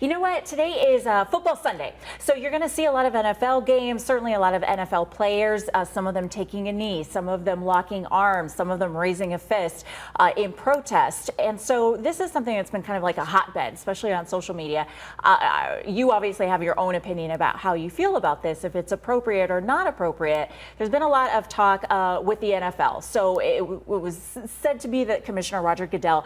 You know what? Today is Football Sunday. So you're going to see a lot of NFL games, certainly a lot of NFL players, some of them taking a knee, some of them locking arms, some of them raising a fist in protest. And so this is something that's been kind of like a hotbed, especially on social media. You obviously have your own opinion about how you feel about this, if it's appropriate or not appropriate. There's been a lot of talk with the NFL. So it was said to be that Commissioner Roger Goodell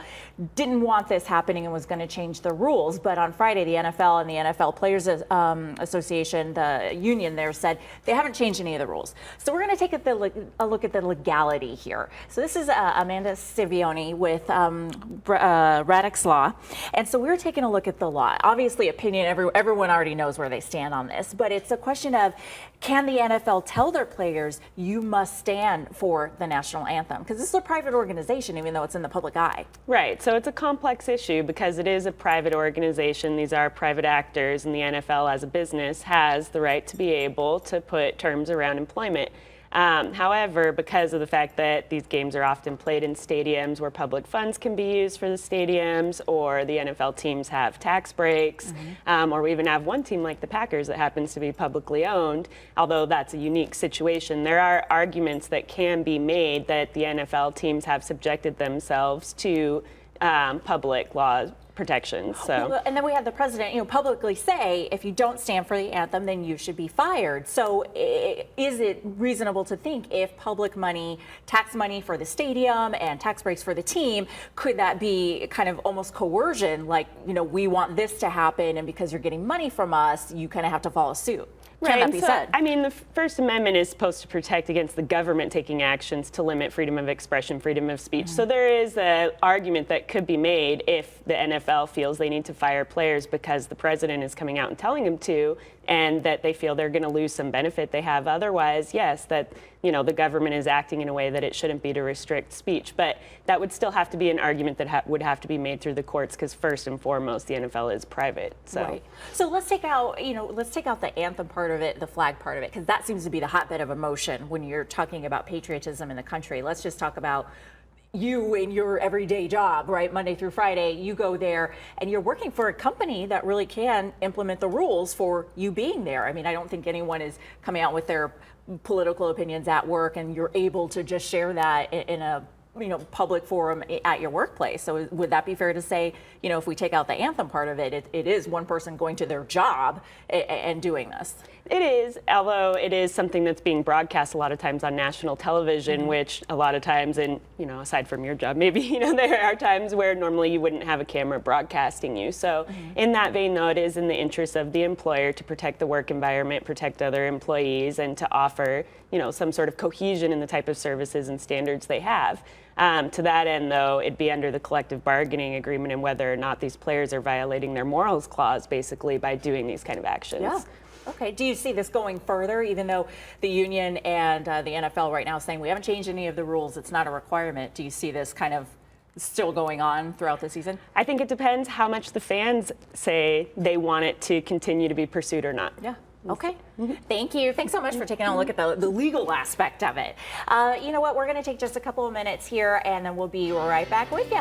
didn't want this happening and was going to change the rules. But on Friday, the NFL and the NFL Players Association, the union there, said they haven't changed any of the rules. So we're going to take a look at the legality here. So this is Amanda Salvione with Radix Law. And so we're taking a look at the law. Obviously, opinion, everyone already knows where they stand on this. But it's a question of, can the NFL tell their players, you must stand for the national anthem? Because this is a private organization, even though it's in the public eye. Right. So it's a complex issue because it is a private organization. These are private actors, and the NFL as a business has the right to be able to put terms around employment. However, because of the fact that these games are often played in stadiums where public funds can be used for the stadiums, or the NFL teams have tax breaks, or we even have one team like the Packers that happens to be publicly owned, although that's a unique situation, there are arguments that can be made that the NFL teams have subjected themselves to public law protections. So, and then we have the president, publicly say, if you don't stand for the anthem, then you should be fired. So is it reasonable to think, if public money, tax money for the stadium and tax breaks for the team, could that be kind of almost coercion? Like, we want this to happen, and because you're getting money from us, you kind of have to follow suit. Can that be said? I mean, the First Amendment is supposed to protect against the government taking actions to limit freedom of expression, freedom of speech. So there is an argument that could be made if the NFL feels they need to fire players because the president is coming out and telling them to, and that they feel they're going to lose some benefit they have otherwise. Yes, that the government is acting in a way that it shouldn't be to restrict speech, but that would still have to be an argument that would have to be made through the courts, because first and foremost, the NFL is private. So, right. So let's take out the anthem part of it, the flag part of it, because that seems to be the hotbed of emotion when you're talking about patriotism in the country. Let's just talk about you in your everyday job, right? Monday through Friday, you go there and you're working for a company that really can implement the rules for you being there. I mean, I don't think anyone is coming out with their political opinions at work and you're able to just share that in a public forum at your workplace. So would that be fair to say, if we take out the anthem part of it, it is one person going to their job and doing this? It is, although it is something that's being broadcast a lot of times on national television, which a lot of times, and aside from your job, maybe, there are times where normally you wouldn't have a camera broadcasting you. So in that vein, though, it is in the interest of the employer to protect the work environment, protect other employees, and to offer, some sort of cohesion in the type of services and standards they have. To that end, though, it'd be under the collective bargaining agreement and whether or not these players are violating their morals clause, basically, by doing these kind of actions. Yeah. Okay. Do you see this going further, even though the union and the NFL right now is saying we haven't changed any of the rules, it's not a requirement? Do you see this kind of still going on throughout the season? I think it depends how much the fans say they want it to continue to be pursued or not. Yeah. Okay. Thank you. Thanks so much for taking a look at the legal aspect of it. You know what? We're going to take just a couple of minutes here, and then we'll be right back with you.